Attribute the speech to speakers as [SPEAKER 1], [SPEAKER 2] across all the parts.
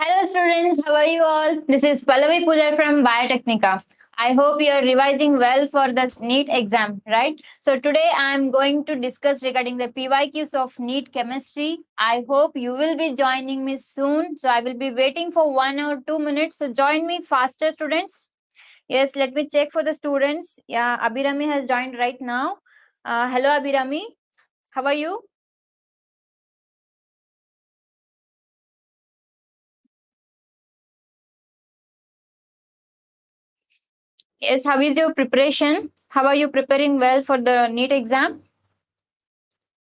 [SPEAKER 1] Hello students, how are you all? This is Pallavi Pujar from Biotechnica. I hope you are revising well for the NEET exam, right? So today I am going to discuss regarding the PYQs of NEET chemistry. I hope you will be joining me soon. So I will be waiting for 1 or 2 minutes. So join me faster students. Yes, let me check for the students. Yeah, Abhirami has joined right now. Hello Abhirami, how are you? Yes, how is your preparation? How are you preparing well for the NEET exam?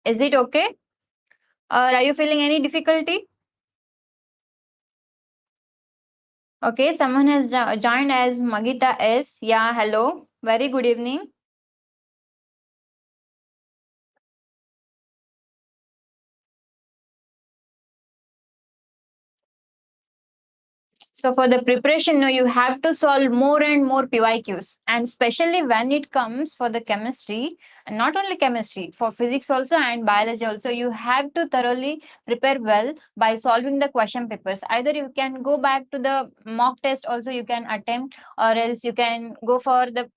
[SPEAKER 1] Is it okay? Or are you feeling any difficulty? Okay, someone has joined as Magita S. Yeah, hello. Very good evening. So for the preparation, no, you have to solve more and more PYQs, and especially when it comes for the chemistry, and not only chemistry, for physics also and biology also, you have to thoroughly prepare well by solving the question papers. Either you can go back to the mock test, also you can attempt, or else you can go for the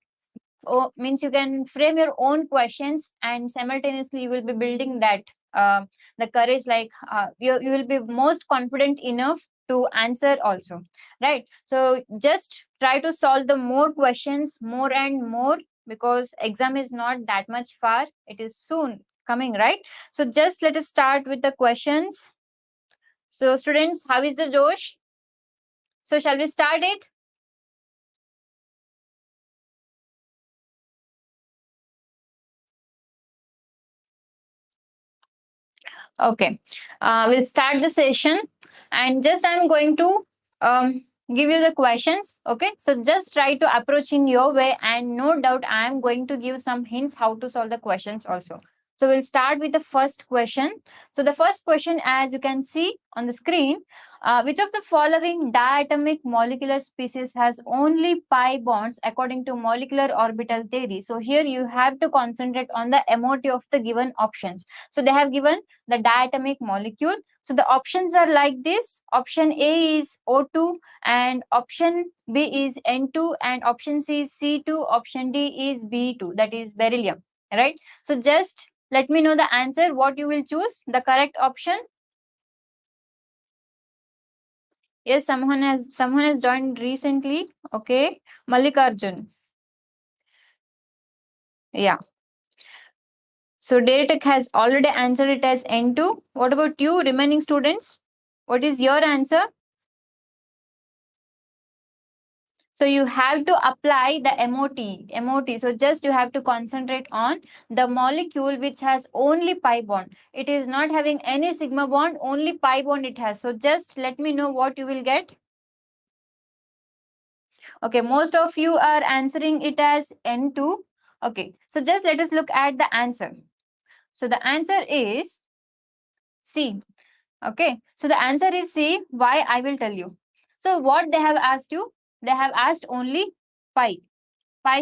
[SPEAKER 1] means you can frame your own questions, and simultaneously you will be building that the courage, like you will be most confident enough to answer also, right? So just try to solve the more questions more and more, because exam is not that much far, it is soon coming, right? So just let us start with the questions. So students, how is the Josh? So shall we start it? Okay, we'll start the session, and just I'm going to give you the questions. Okay, so just try to approach in your way, and no doubt I'm going to give some hints how to solve the questions also. So we'll start with the first question. So the first question, as you can see on the screen, which of the following diatomic molecular species has only pi bonds according to molecular orbital theory? So here you have to concentrate on the MOT of the given options. So they have given the diatomic molecule. So the options are like this. Option A is O2, and option B is N2, and option C is C2, option D is B2, that is beryllium, right? So just let me know the answer, what you will choose, the correct option. Yes, someone has joined recently. Okay, Mallikarjun. Yeah. So Datek has already answered it as N2. What about you, remaining students? What is your answer? So you have to apply the MOT. So just you have to concentrate on the molecule which has only pi bond. It is not having any sigma bond, only pi bond it has. So just let me know what you will get. Okay, most of you are answering it as N2. Okay, so just let us look at the answer. So the answer is C. Okay, so the answer is C. Why? I will tell you. So what they have asked you? They have asked only pi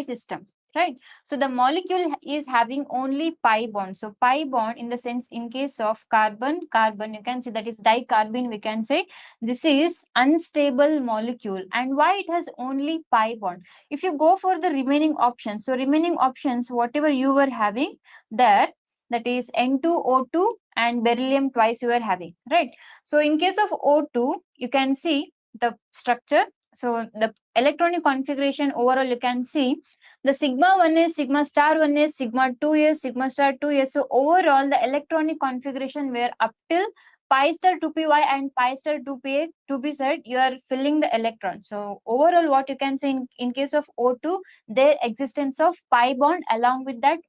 [SPEAKER 1] system, right? So the molecule is having only pi bond. So pi bond, in the sense, in case of carbon, you can see that is dicarbene, we can say this is unstable molecule. And why it has only pi bond? If you go for the remaining options, so remaining options, whatever you were having there, that is N2O2 and beryllium twice you are having, right? So in case of O2, you can see the structure. So the electronic configuration overall, you can see the sigma 1 is, sigma star 1 is, sigma 2 is, sigma star 2 is. So overall the electronic configuration where up till pi star 2py and pi star 2pa, 2p side, you are filling the electron. So overall what you can say, in case of O2, there existence of pi bond along with that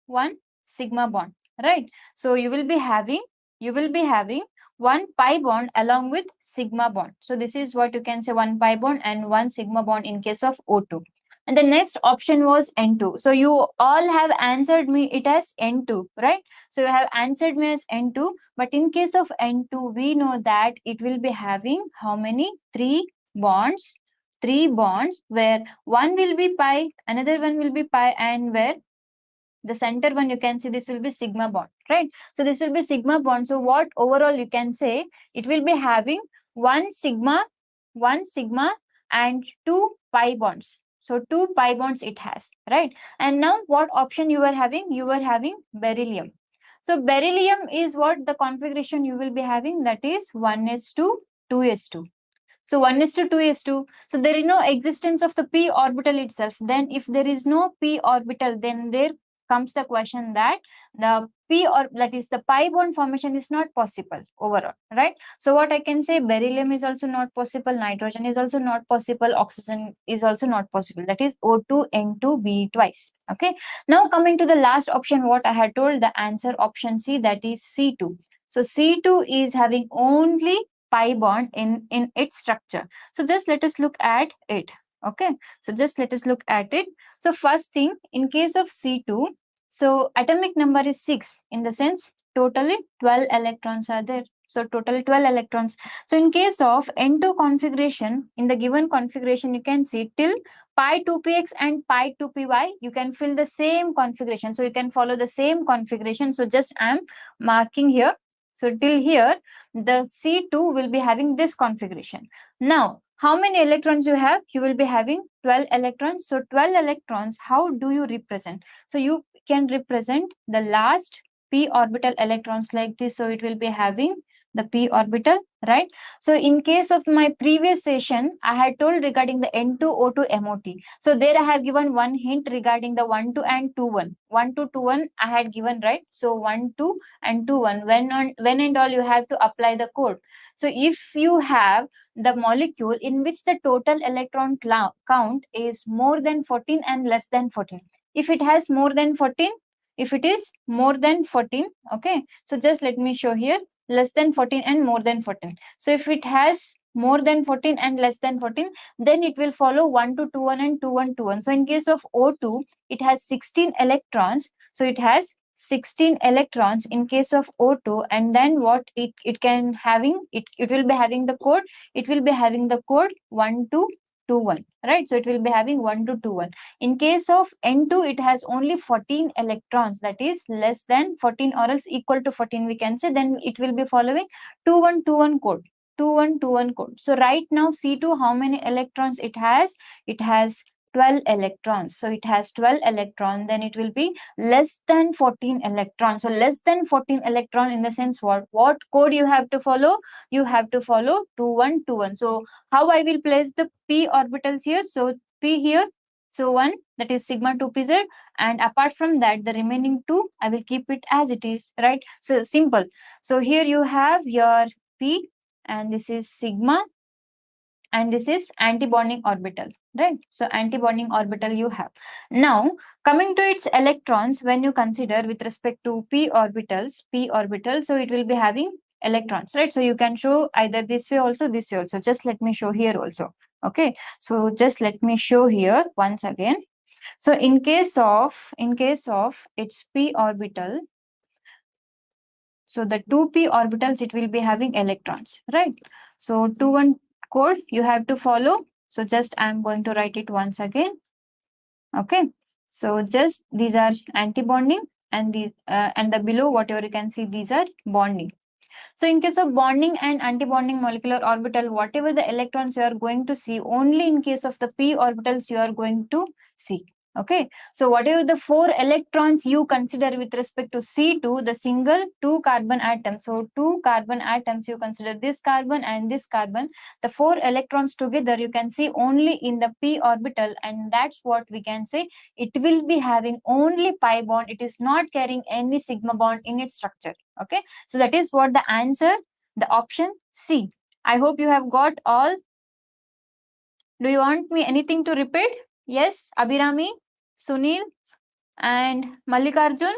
[SPEAKER 1] one sigma bond, right? So you will be having one pi bond along with sigma bond. So this is what you can say, one pi bond and one sigma bond in case of O2. And the next option was N2. So you all have answered me it as N2, right? So you have answered me as N2. But in case of N2, we know that it will be having how many? Three bonds. Three bonds, where one will be pi, another one will be pi, and where the center one, you can see this will be sigma bond, right? So this will be sigma bond. So what overall you can say, it will be having one sigma, and two pi bonds. So two pi bonds it has, right? And now what option you were having? You were having beryllium. So beryllium is what the configuration you will be having, that is 1s2, 2s2. So 1 is to 2 is 2. So there is no existence of the p orbital itself. Then if there is no p orbital, then there comes the question that the p, or that is the pi bond formation, is not possible overall, right? So what I can say, beryllium is also not possible, nitrogen is also not possible, oxygen is also not possible. That is O2 N2 B twice. Okay. Now coming to the last option, what I had told, the answer option C, that is C2. So C2 is having only pi bond in its structure. So just let us look at it. Okay, so just let us look at it. So first thing, in case of C2, so atomic number is 6, in the sense totally 12 electrons are there. So total 12 electrons. So in case of N2 configuration, in the given configuration, you can see till pi 2px and pi 2py, you can fill the same configuration. So you can follow the same configuration. So just I am marking here. So till here, the C2 will be having this configuration. Now, how many electrons you have? You will be having 12 electrons. So 12 electrons, how do you represent? So you can represent the last p orbital electrons like this. So it will be having the p orbital, right? So in case of my previous session, I had told regarding the N2O2 MOT. So there I have given one hint regarding the 1, 2 and 2, 1. 1, 2, 2, 1 I had given, right? So 1, 2 and 2, 1. When and all you have to apply the code. So if you have the molecule in which the total electron count is more than 14 and less than 14. If it has more than 14, if it is more than 14, okay. So just let me show here, less than 14 and more than 14. So if it has more than 14 and less than 14, then it will follow 1 to 2, 1 and 2, 1, 2, 1. So in case of O2, it has 16 electrons. So it has 16 electrons in case of O2, and then what it can having, it will be having the code, it will be having the code 1 to 2, 1, right? So it will be having 1 to 2, 1. In case of N2, it has only 14 electrons, that is less than 14 or else equal to 14 we can say, then it will be following 2, 1, 2, 1 code, 2, 1, 2, 1 code. So right now C2, how many electrons it has? It has 12 electrons. So it has 12 electrons, then it will be less than 14 electrons. So less than 14 electron, in the sense what code you have to follow? You have to follow 2, 1, 2, 1. So how I will place the p orbitals here? So p here, so 1, that is sigma 2pz, and apart from that, the remaining 2 I will keep it as it is, right? So simple. So here you have your p, and this is sigma, and this is antibonding orbital, right? So antibonding orbital you have. Now coming to its electrons, when you consider with respect to p orbital, so it will be having electrons, right? So you can show either this way also, this way also. Just let me show here also. Okay, so just let me show here once again. So in case of its p orbital, so the 2p orbitals, it will be having electrons, right? So 2, 1 code you have to follow. So just I'm going to write it once again. Okay. So just these are antibonding, and these and the below whatever you can see, these are bonding. So in case of bonding and antibonding molecular orbital, whatever the electrons you are going to see, only in case of the p orbitals you are going to see. Okay, so whatever the 4 electrons you consider with respect to C2, the single 2 carbon atom. So 2 carbon atoms, you consider this carbon and this carbon, the 4 electrons together you can see only in the p orbital, and that's what we can say, it will be having only pi bond. It is not carrying any sigma bond in its structure. Okay, so that is what the answer, the option C. I hope you have got all. Do you want me anything to repeat? Yes, Abhirami, Sunil, and Mallikarjun,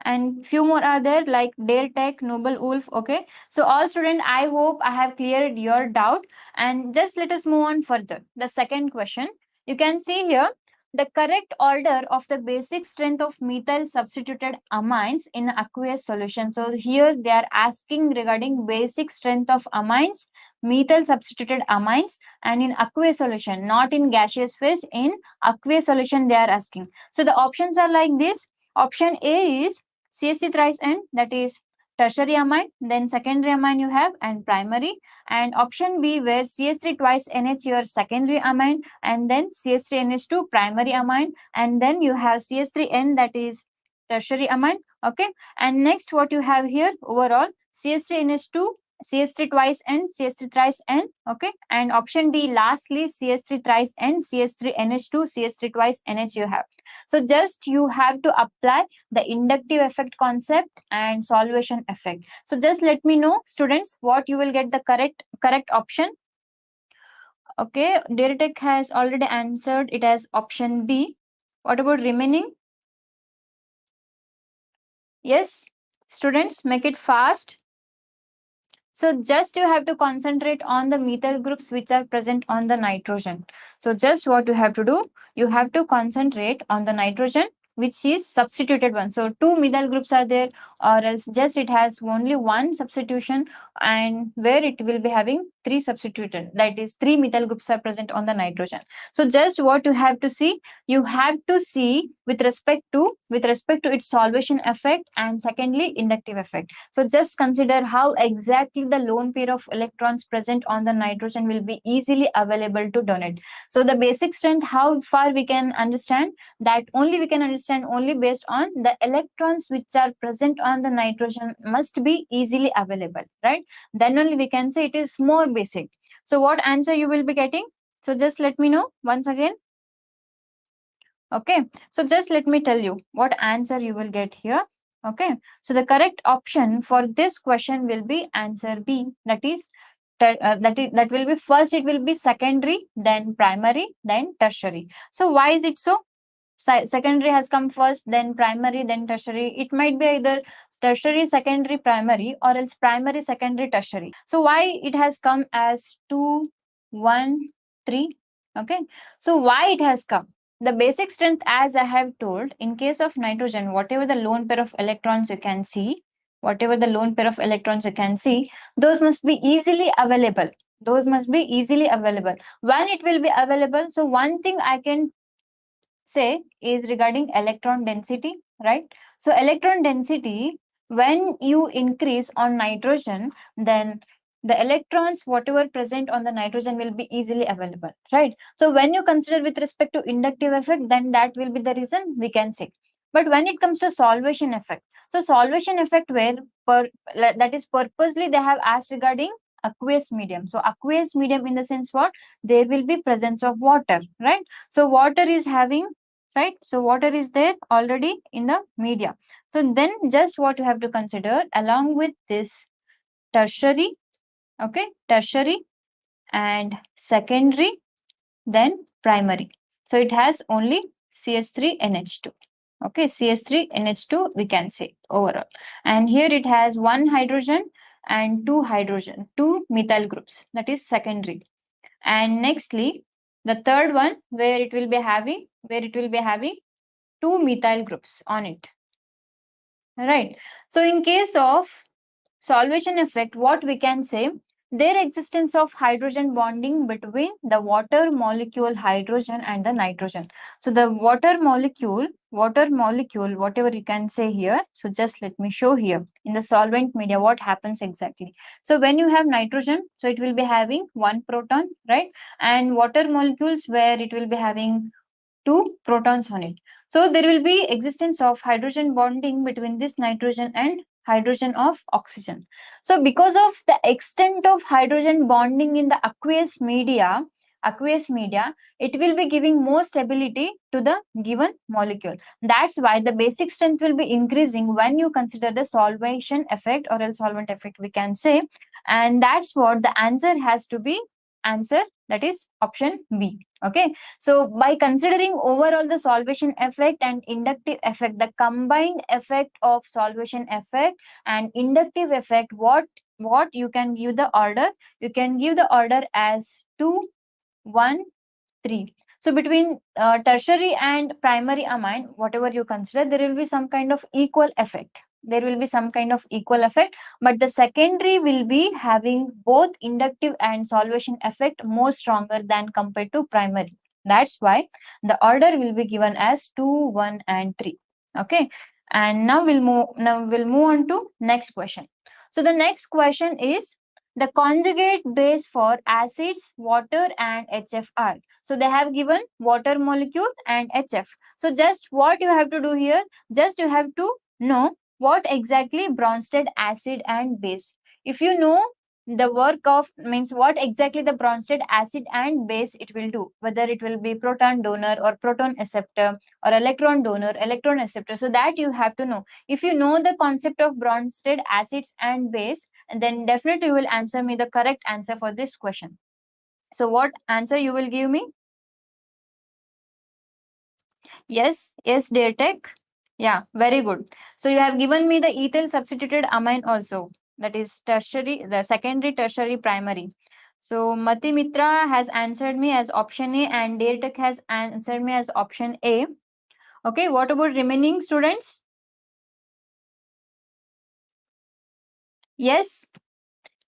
[SPEAKER 1] and few more are there like Dare Tech, Noble Wolf. Okay, so all students, I hope I have cleared your doubt, and just let us move on further. The second question, you can see here, the correct order of the basic strength of methyl substituted amines in aqueous solution. So here they are asking regarding basic strength of amines, methyl substituted amines, and in aqueous solution, not in gaseous phase, in aqueous solution they are asking. So the options are like this. Option A is CSC thrice N, that is tertiary amine, then secondary amine you have, and primary. And option B, where CS3 twice NH your secondary amine, and then CS3NH2 primary amine, and then you have CS3N, that is tertiary amine. Okay, and next what you have here overall CS3NH2, CS3 twice N, CS3 thrice N. Okay, and option D lastly CS3 thrice N, CS3NH2, CS3 twice NH you have. So just you have to apply the inductive effect concept and solvation effect. So just let me know, students, what you will get the correct option. Okay, Dairytech has already answered it as option B. What about remaining? Yes, students, make it fast. So just you have to concentrate on the methyl groups which are present on the nitrogen. So just what you have to do, you have to concentrate on the nitrogen which is substituted one. So two methyl groups are there, or else just it has only one substitution, and where it will be having three substituted, that is three methyl groups are present on the nitrogen. So just what you have to see with respect to its solvation effect, and secondly inductive effect. So just consider how exactly the lone pair of electrons present on the nitrogen will be easily available to donate. So the basic strength, how far we can understand that, only we can understand only based on the electrons which are present on the nitrogen must be easily available, right? Then only we can say it is more basic. So what answer you will be getting? So just let me know once again. Okay, so just let me tell you what answer you will get here. Okay, so the correct option for this question will be answer B, that is that will be first, it will be secondary, then primary, then tertiary. So why is it so? Secondary has come first, then primary, then tertiary. It might be either tertiary, secondary, primary, or else primary, secondary, tertiary. So why it has come as 2, 1, 3? Okay, so why it has come? The basic strength, as I have told, in case of nitrogen, whatever the lone pair of electrons you can see, those must be easily available. When it will be available, so one thing I can say is regarding electron density, right? So electron density, when you increase on nitrogen, then the electrons whatever present on the nitrogen will be easily available, right? So when you consider with respect to inductive effect, then that will be the reason we can say. But when it comes to solvation effect, so solvation effect, where that is purposely they have asked regarding aqueous medium. So aqueous medium in the sense what, there will be presence of water, right? So water is having, right? So water is there already in the media. So then just what you have to consider along with this tertiary, okay, tertiary and secondary, then primary. So it has only CH3NH2. Okay, CH3NH2 we can say overall. And here it has one hydrogen and two methyl groups, that is secondary. And nextly, the third one, where it will be having two methyl groups on it, right? So in case of solvation effect, what we can say, there existence of hydrogen bonding between the water molecule hydrogen and the nitrogen. So the water molecule, whatever you can say here. So just let me show here in the solvent media what happens exactly. So when you have nitrogen, so it will be having one proton, right? And water molecules, where it will be having two protons on it. So there will be existence of hydrogen bonding between this nitrogen and hydrogen of oxygen. So because of the extent of hydrogen bonding in the aqueous media, it will be giving more stability to the given molecule. That's why the basic strength will be increasing when you consider the solvation effect, or else solvent effect we can say. And that's what the answer has to be, answer, that is option B. Okay, so by considering overall the solvation effect and inductive effect, the combined effect of solvation effect and inductive effect, what you can give the order? You can give the order as 2, 1, 3. So between tertiary and primary amine, whatever you consider, there will be some kind of equal effect. There will be some kind of equal effect, but the secondary will be having both inductive and solvation effect more stronger than compared to primary. That's why the order will be given as 2, 1, and 3. Okay. And now we'll move on to next question. So the next question is the conjugate base for acids, water, and HFR. So they have given water molecule and HF. So just what you have to do here, just you have to know what exactly Bronsted acid and base. If you know the work of, means what exactly the Bronsted acid and base it will do, whether it will be proton donor or proton acceptor or electron donor, electron acceptor. So that you have to know. If you know the concept of Bronsted acids and base, and then definitely you will answer me the correct answer for this question. So what answer you will give me? Yes, dear tech. Yeah, very good. So you have given me the ethyl substituted amine also. That is tertiary, the secondary, tertiary, primary. So Mati Mitra has answered me as option A and dear tech has answered me as option A. Okay, what about remaining students? Yes.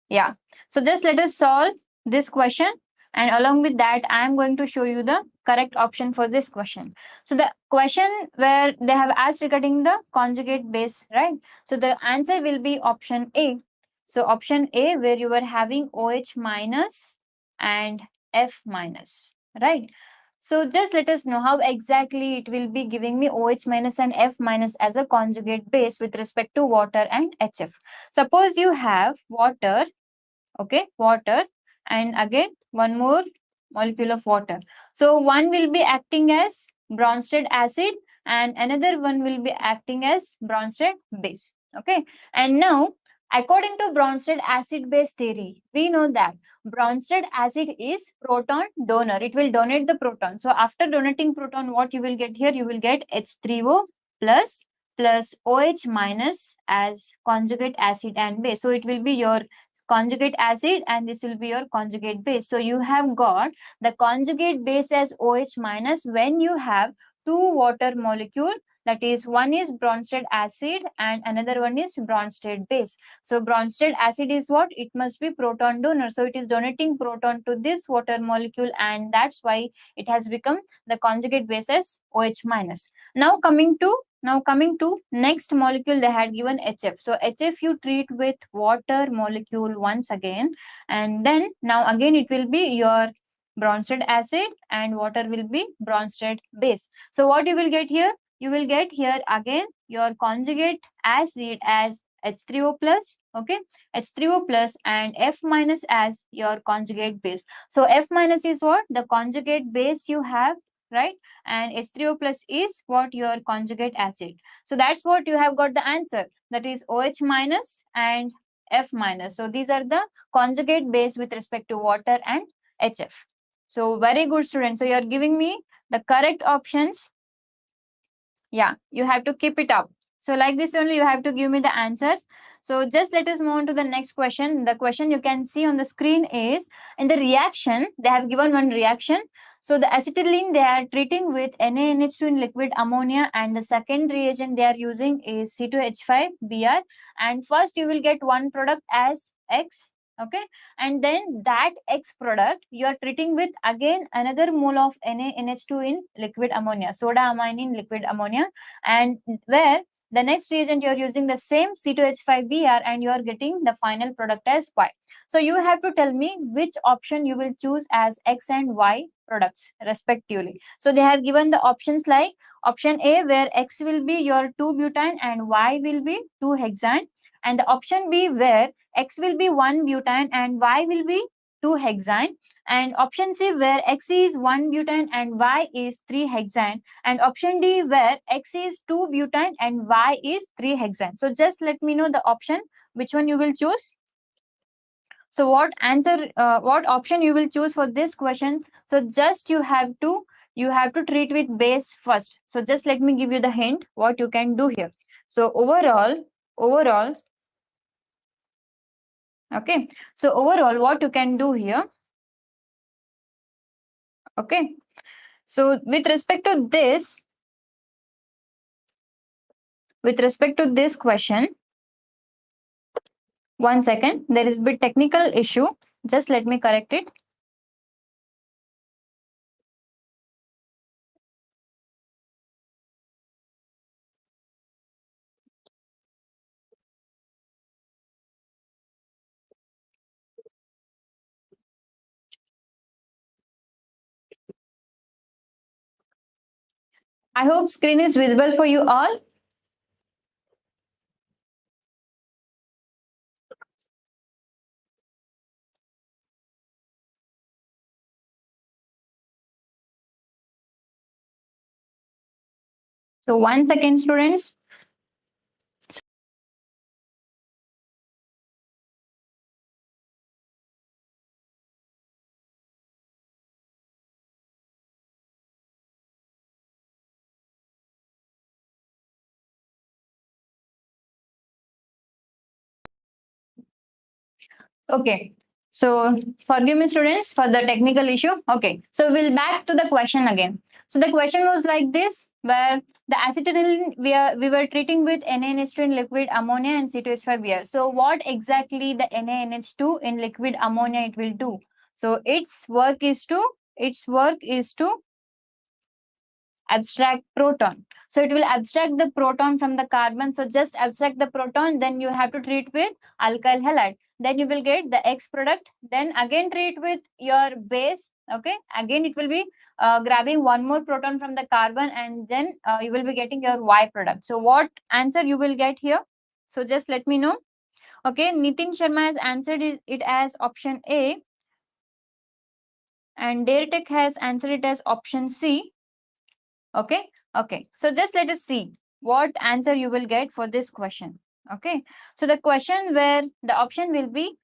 [SPEAKER 1] Yeah. So just let us solve this question, and along with that I am going to show you the correct option for this question. So the question where they have asked regarding the conjugate base, right? So the answer will be option A. So option A, where you are having OH minus and F minus, right? So just let us know how exactly it will be giving me OH minus and F minus as a conjugate base with respect to water and HF. Suppose you have water, okay, water, and again one more molecule of water. So one will be acting as Bronsted acid and another one will be acting as Bronsted base. Okay, and now according to Bronsted acid base theory, we know that Bronsted acid is proton donor. It will donate the proton. So after donating proton, what you will get here? You will get H3O plus OH minus as conjugate acid and base. So it will be your conjugate acid and this will be your conjugate base. So you have got the conjugate base as OH minus when you have two water molecule, that is one is Bronsted acid and another one is Bronsted base. So Bronsted acid is what? It must be proton donor. So it is donating proton to this water molecule and that's why it has become the conjugate base as OH minus. Now coming to next molecule, they had given HF. So HF you treat with water molecule once again, and then now again it will be your Bronsted acid and water will be Bronsted base. So what you will get here? You will get here again your conjugate acid as H3O plus, okay, H3O plus and F minus as your conjugate base. So F minus is what? The conjugate base you have, right? And H3O plus is what? Your conjugate acid. So that's what you have got the answer. That is OH minus and F minus. So these are the conjugate base with respect to water and HF. So very good, students. So you are giving me the correct options. Yeah, you have to keep it up. So like this only you have to give me the answers. So just let us move on to the next question. The question you can see on the screen is, in the reaction, they have given one reaction. So the acetylene they are treating with NaNH2 in liquid ammonia, and the second reagent they are using is C2H5Br. And first you will get one product as X, okay, and then that X product you are treating with again another mole of NaNH2 in liquid ammonia, soda amine in liquid ammonia, and where the next reagent you are using the same C2H5Br and you are getting the final product as Y. So you have to tell me which option you will choose as X and Y products respectively. So they have given the options like option A, where X will be your 2-butane and Y will be 2-hexane, and the option B, where X will be 1-butane and Y will be 2-hexane, and option C, where X is 1-butane and Y is 3-hexane, and option D, where X is 2-butane and Y is 3-hexane. So just let me know the option which one you will choose. So what option you will choose for this question? So just you have to treat with base first. So just let me give you the hint what you can do here. So overall, okay. So overall, what you can do here, okay. So with respect to this question, one second, there is a bit technical issue. Just let me correct it. I hope screen is visible for you all. So one second, students. Okay. So forgive me, students, for the technical issue. Okay. So we'll back to the question again. So the question was like this, where the acetylene we were treating with NaNH2 in liquid ammonia and C2H5Br. So what exactly the NaNH2 in liquid ammonia it will do? So its work is to abstract proton. So it will abstract the proton from the carbon. So just abstract the proton, then you have to treat with alkyl halide. Then you will get the X product. Then again treat with your base. Okay. Again it will be grabbing one more proton from the carbon, and then you will be getting your Y product. So what answer you will get here? So just let me know. Okay. Nitin Sharma has answered it as option A, and Deretek has answered it as option C. Okay. Okay. So just let us see what answer you will get for this question. Okay. So the question where the option will be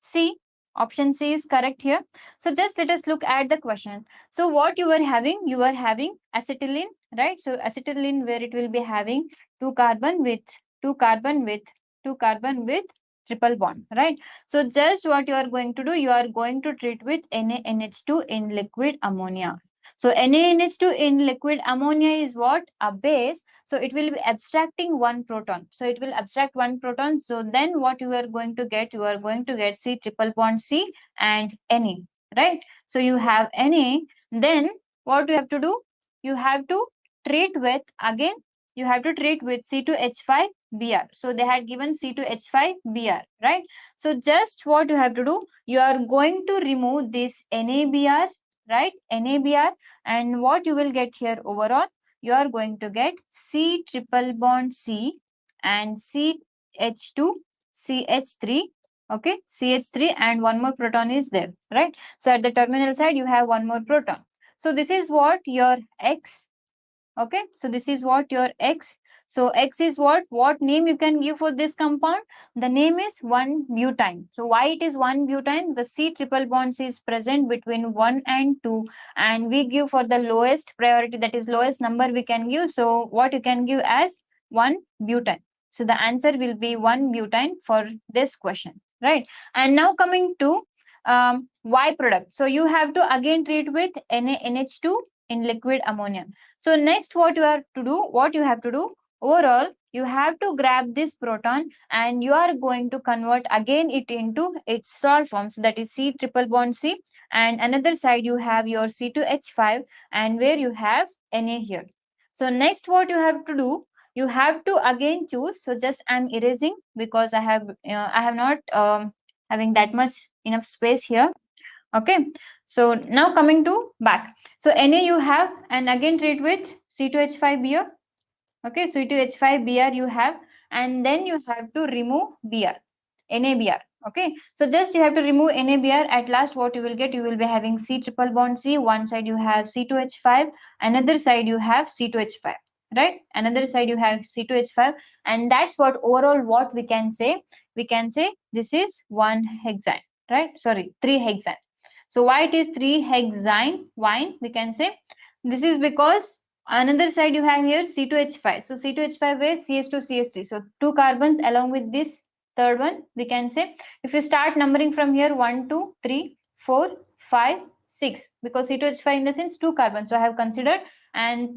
[SPEAKER 1] C. Option C is correct here. So just let us look at the question. So what you were having, you were having acetylene, right? So acetylene where it will be having two carbon with two carbon with two carbon with triple bond, right? So just what you are going to do, you are going to treat with NaNH2 in liquid ammonia. So NaNH2 in liquid ammonia is what? A base. So it will be abstracting one proton. So it will abstract one proton. So then what you are going to get? You are going to get C triple bond C and Na, right? So you have Na. Then what you have to do? You have to treat with, again, you have to treat with C2H5Br. So they had given C2H5Br, right? So just what you have to do? You are going to remove this NABr, right? NABr, and what you will get here overall? You are going to get C triple bond C and CH2, CH3, okay, CH3, and one more proton is there, right? So at the terminal side, you have one more proton. So this is what your X, okay? So this is what your X. So X is what? What name you can give for this compound? The name is 1-butene. So why it is 1-butene? The C triple bonds is present between 1 and 2, and we give for the lowest priority, that is lowest number we can give. So what you can give as 1-butene. So the answer will be 1-butene for this question, right? And now coming to Y product. So you have to again treat with NaNH2 in liquid ammonia. So next what you have to do, overall, you have to grab this proton and you are going to convert again it into its salt form. So that is C triple bond C, and another side you have your C2H5, and where you have Na here. So next what you have to do, you have to again choose. So just I'm erasing because I have not having that much enough space here. Okay. So now coming to back. So Na you have, and again treat with C2H5Br. Okay, C2H5Br you have, and then you have to remove Br, NaBr. Okay, so just you have to remove NaBr. At last, what you will get? You will be having C triple bond C. One side you have C2H5, another side you have C2H5. Right? Another side you have C2H5, and that's what overall what we can say. We can say this is one hexane. Right? Sorry, three hexane. So why it is 3-hexyne wine? We can say this is because another side you have here C2H5. So C2H5 where CH2CH3. So two carbons along with this third one. We can say if you start numbering from here 1, 2, 3, 4, 5, 6 because C2H5 in the sense 2 carbons. So I have considered, and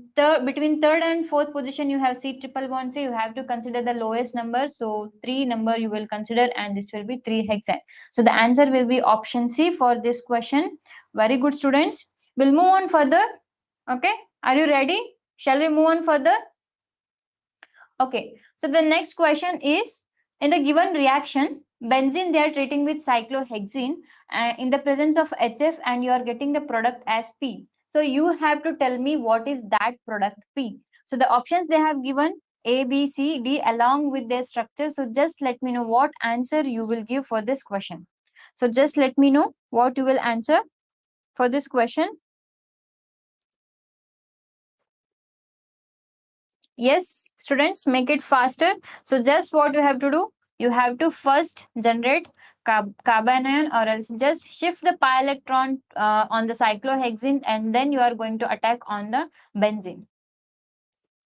[SPEAKER 1] between third and fourth position you have C triple bond. So you have to consider the lowest number. So 3 number you will consider, and this will be 3 hexane. So the answer will be option C for this question. Very good, students. We'll move on further. Okay, are you ready? Shall we move on further? Okay, so the next question is, in the given reaction, benzene they are treating with cyclohexene in the presence of HF, and you are getting the product as P. So you have to tell me what is that product P. So the options they have given A, B, C, D along with their structure. So just let me know what answer you will give for this question. So just let me know what you will answer for this question. Yes, students, make it faster. So just what you have to do, you have to first generate carbanion, or else just shift the pi electron on the cyclohexene, and then you are going to attack on the benzene.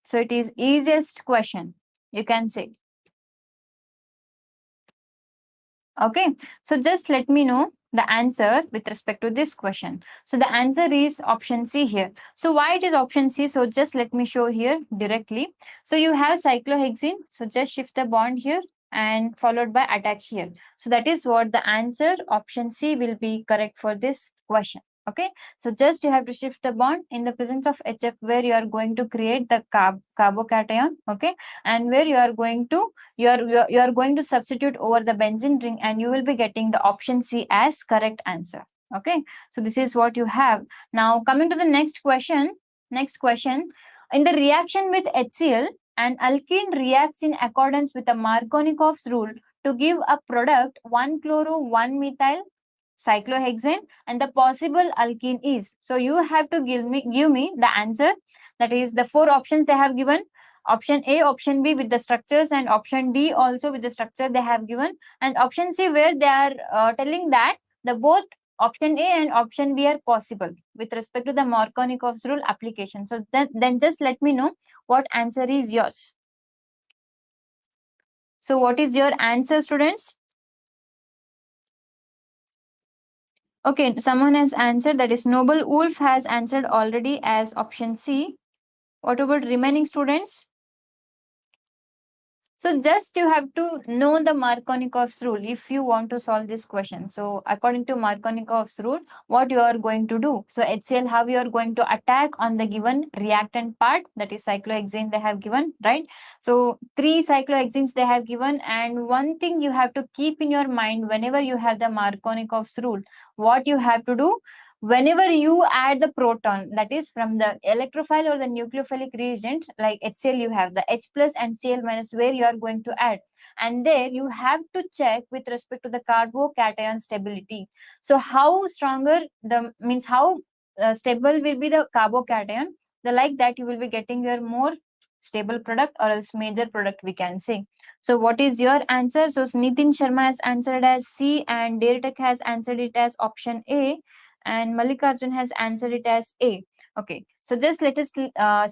[SPEAKER 1] So it is easiest question, you can say. Okay, so just let me know the answer with respect to this question. So the answer is option C here. So why it is option C? So just let me show here directly. So you have cyclohexene. So just shift the bond here and followed by attack here. So that is what the answer option C will be correct for this question. Okay, so just you have to shift the bond in the presence of HF, where you are going to create the carbocation. Okay, and where you are going to you are going to substitute over the benzene ring, and you will be getting the option C as correct answer. Okay, so this is what you have. Now coming to the next question. In the reaction with HCl, an alkene reacts in accordance with the Markovnikov's rule to give a product 1-chloro 1-methyl cyclohexane, and the possible alkene is. So you have to give me the answer. That is the 4 options they have given. Option A, option B with the structures, and option D also with the structure they have given, and option C where they are telling that the both option A and option B are possible with respect to the Markovnikov's rule application. So then just let me know what answer is yours. So what is your answer, students? Okay, someone has answered, that is Noble Wolf has answered already as option C. What about remaining students? So just you have to know the Markovnikov's rule if you want to solve this question. So according to Markovnikov's rule, what you are going to do? So HCl, how you are going to attack on the given reactant part, that is cyclohexane they have given, right? So 3 cyclohexanes they have given, and one thing you have to keep in your mind whenever you have the Markovnikov's rule, what you have to do, whenever you add the proton, that is from the electrophile or the nucleophilic reagent like HCl, you have the H plus and Cl minus where you are going to add, and there you have to check with respect to the carbocation stability. So how stronger the means how stable will be the carbocation, the like that you will be getting your more stable product or else major product, we can say. So what is your answer? So Nitin Sharma has answered as C, and Deritek has answered it as option A, and Mallikarjun has answered it as A. Okay, so just let us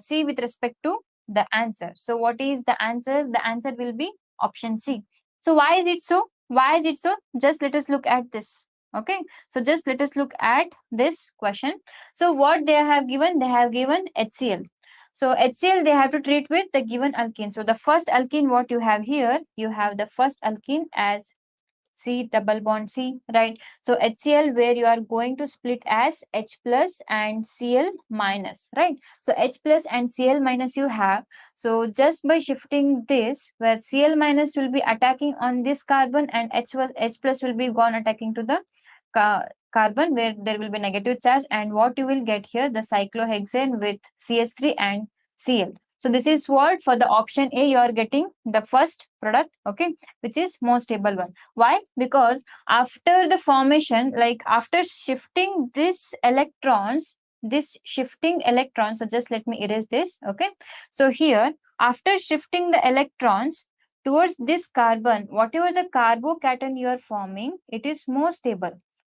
[SPEAKER 1] see with respect to the answer. So what is the answer? The answer will be option C. So why is it so? Why is it so? Just let us look at this. Okay, so just let us look at this question. So what they have given? They have given HCl. So HCl they have to treat with the given alkene. So the first alkene what you have here, you have the first alkene as C double bond C, right? So HCl where you are going to split as H plus and Cl minus, right? So H plus and Cl minus you have. So just by shifting this, where Cl minus will be attacking on this carbon, and H plus will be gone attacking to the carbon where there will be negative charge, and what you will get here, the cyclohexane with CH3 and Cl. So this is what for the option A you are getting the first product, okay, which is most stable one. Why? Because after the formation, like after shifting this electrons, so just let me erase this, okay. So here, after shifting the electrons towards this carbon, whatever the carbocation you are forming, it is more stable,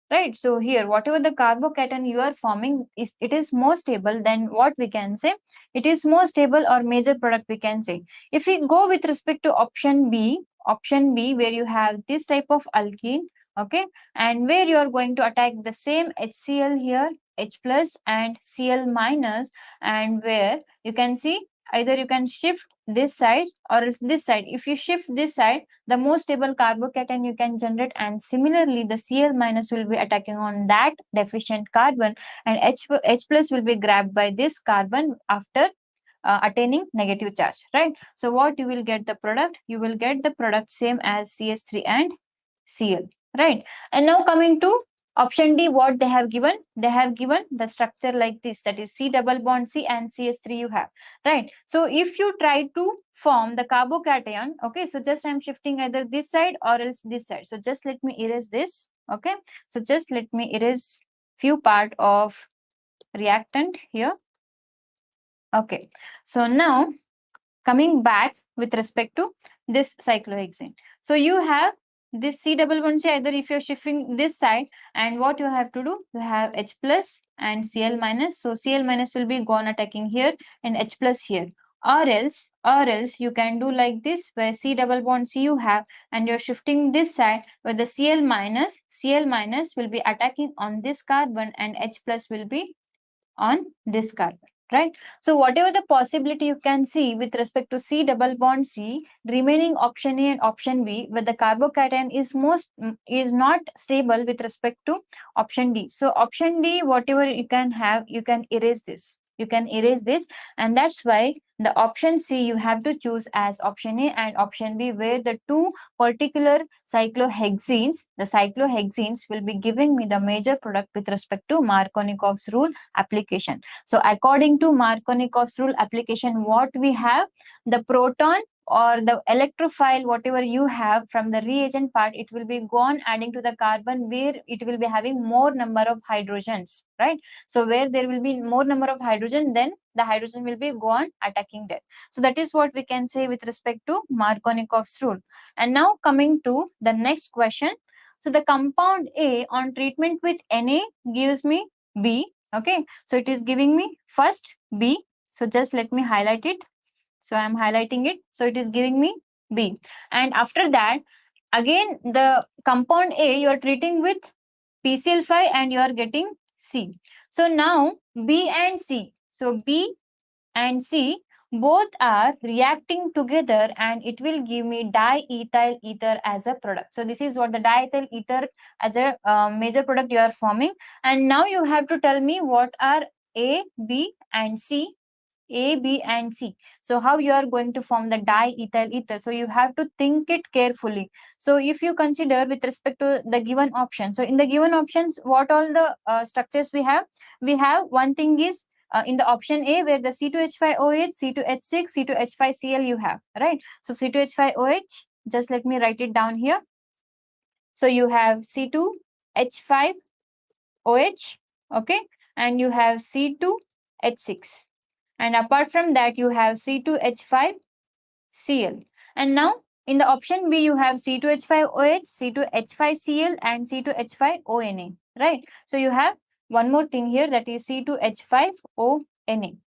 [SPEAKER 1] right? So here, whatever the carbocation you are forming, it is more stable than what we can say. It is more stable or major product, we can say. If we go with respect to option B where you have this type of alkene, Okay, and where you are going to attack the same HCl here, H plus and Cl minus, and where you can see either you can shift this side or else this side. If you shift this side, the most stable carbocation you can generate, and similarly the Cl minus will be attacking on that deficient carbon, and H plus will be grabbed by this carbon after attaining negative charge, right? So what you will get the product? You will get the product same as CS3 and Cl, right? And now coming to option D, what they have given? They have given the structure like this, that is C double bond C and CS3 you have, right? So if you try to form the carbocation, okay, so just I'm shifting either this side or else this side. So just let me erase this, okay? So just let me erase few part of reactant here. Okay, so now coming back with respect to this cyclohexane. So you have this C double bond C, either if you're shifting this side, and what you have to do, you have H plus and Cl minus. So Cl minus will be gone attacking here and H plus here. Or else you can do like this, where C double bond C you have, and you're shifting this side where the Cl minus will be attacking on this carbon and H plus will be on this carbon, right? So whatever the possibility you can see with respect to C double bond C, remaining option A and option B, where the carbocation is not stable with respect to option D. So option D, whatever you can have, you can erase this. You can erase this, and that's why the option C you have to choose as option A and option B, where the two particular the cyclohexenes will be giving me the major product with respect to Markovnikov's rule application. So according to Markovnikov's rule application, what we have, the proton or the electrophile, whatever you have from the reagent part, it will be gone adding to the carbon where it will be having more number of hydrogens, right? So where there will be more number of hydrogen, then the hydrogen will be gone attacking that. So that is what we can say with respect to Markovnikov's rule. And now coming to the next question. So the compound A on treatment with Na gives me B. Okay, so it is giving me first B. So just let me highlight it. So I'm highlighting it. So it is giving me B. And after that, again, the compound A you are treating with PCl5 and you are getting C. So now B and C. So B and C both are reacting together and it will give me diethyl ether as a product. So this is what the diethyl ether as a major product you are forming. And now you have to tell me what are A, B and C. A, B and C. So how you are going to form the diethyl ether? So you have to think it carefully. So if you consider with respect to the given option, so in the given options, what all the structures we have? We have one thing is in the option A, where the C2H5OH, C2H6, C2H5Cl you have, right? So C2H5OH, just let me write it down here. So you have C2H5OH, okay, and you have C2H6. And apart from that, you have C2H5Cl. And now in the option B, you have C2H5OH, C2H5Cl, and C2H5ONA, right? So you have one more thing here, that is C2H5ONA.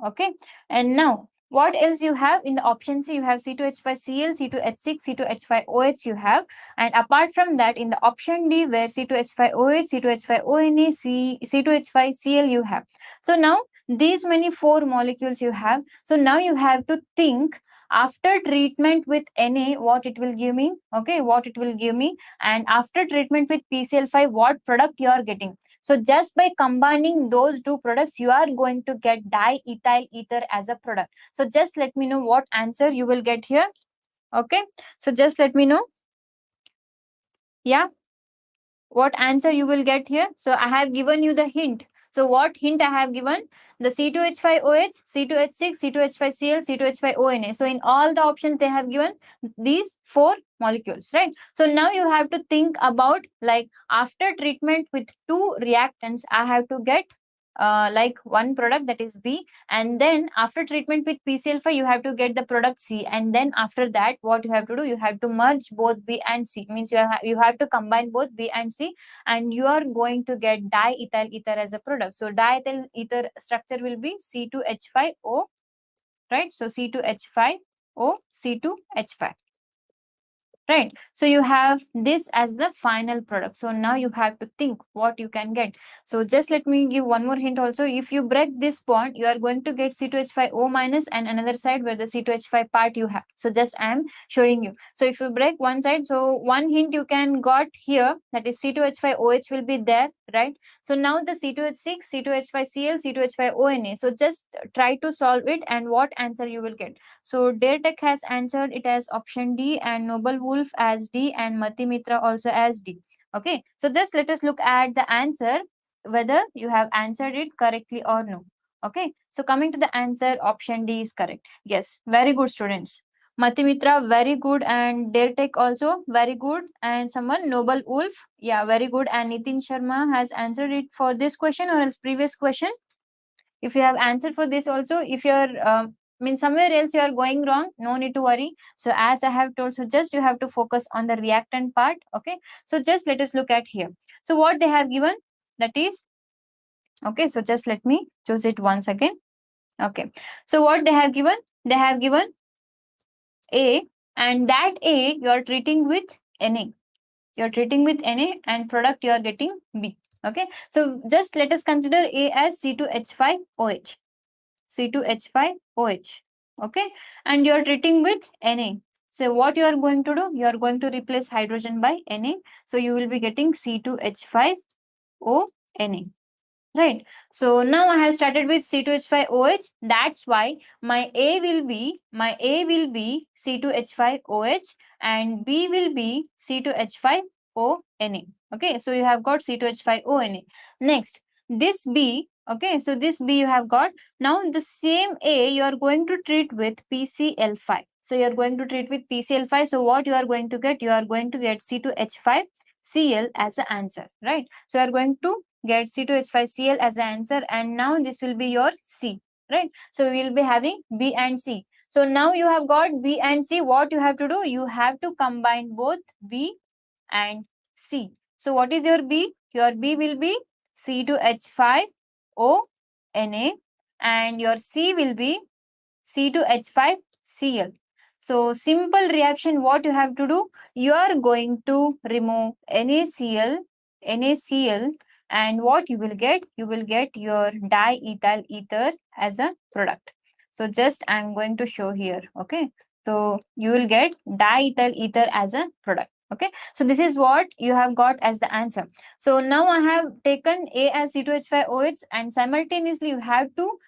[SPEAKER 1] Okay. And now what else you have in the option C? You have C2H5Cl, C2H6, C2H5OH you have. And apart from that, in the option D, where C2H5OH, C2H5ONA, C2H5Cl you have. So now these many four molecules you have. So now you have to think after treatment with Na, what it will give me, okay, what it will give me, and after treatment with PCl5, what product you are getting. So just by combining those two products, you are going to get diethyl ether as a product. So just let me know what answer you will get here. Okay, so just let me know. Yeah, what answer you will get here. So I have given you the hint. So what hint I have given? The C2H5OH, C2H6, C2H5Cl, C2H5ONA. So in all the options they have given these four molecules, right? So now you have to think about, like, after treatment with two reactants, I have to get like one product, that is B, and then after treatment with PCl5 you have to get the product C, and then after that what you have to do, you have to merge both B and C, means you have to combine both B and C, and you are going to get diethyl ether as a product. So diethyl ether structure will be C2H5O, right? So C2H5O, C2H5. right? So you have this as the final product. So now you have to think what you can get. So just let me give one more hint also. If you break this bond, you are going to get C2H5O minus and another side where the C2H5 part you have. So just I am showing you. So if you break one side, so one hint you can got here, that is C2H5OH will be there, right? So now the C2H6, C2H5Cl, C2H5ONA. So just try to solve it and what answer you will get. So Daretech has answered it as option D, and Noble Wolf as D, and Mati Mitra also as D. Okay, so just let us look at the answer, whether you have answered it correctly or no. Okay, so coming to the answer, option D is correct. Yes, very good students. Mati Mitra, very good, and Daretech also very good, and someone Noble Wolf, yeah, very good, and Nitin Sharma has answered it for this question or else previous question. If you have answered for this also, if you're mean somewhere else you are going wrong, no need to worry. So as I have told, so just you have to focus on the reactant part. Okay, so just let us look at here. So what they have given, that is, okay, so just let me choose it once again. Okay, so what they have given, they have given A, and that A you are treating with Na, you're treating with Na, and product you are getting B. Okay, so just let us consider A as C2H5OH, C2H5OH. Okay, and you are treating with Na. So what you are going to do? You are going to replace hydrogen by Na. So you will be getting C2H5ONA. Right. So now I have started with C2H5OH. That's why my A will be C2H5OH and B will be C2H5ONA. Okay. So you have got C2H5ONA. Next, this B. Okay. So this B you have got. Now the same A you are going to treat with PCl5. So you are going to treat with PCl5. So what you are going to get? You are going to get C2H5Cl as the answer. Right. So you are going to get C2H5Cl as the answer, and now this will be your C, right? So we will be having B and C. So now you have got B and C. What you have to do? You have to combine both B and C. So what is your B? Your B will be C2H5ONA, and your C will be C2H5Cl. So simple reaction, what you have to do? You are going to remove NaCl, and what you will get? You will get your diethyl ether as a product. So just I am going to show here. Okay. So you will get diethyl ether as a product. Okay. So this is what you have got as the answer. So now I have taken A as C2H5OH, and simultaneously you have to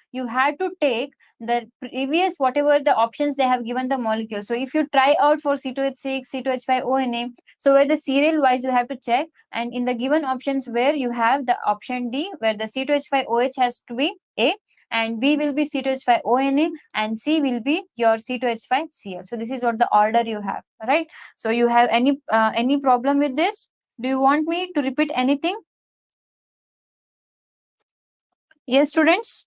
[SPEAKER 1] take the previous whatever the options they have given the molecule. So if you try out for C2H6, C2H5ONA, so where the serial wise you have to check, and in the given options where you have the option D where the C2H5OH has to be A, and B will be C2H5ONA, and C will be your C2H5Cl. So this is what the order you have, right? So you have any problem with this? Do you want me to repeat anything? Yes, students.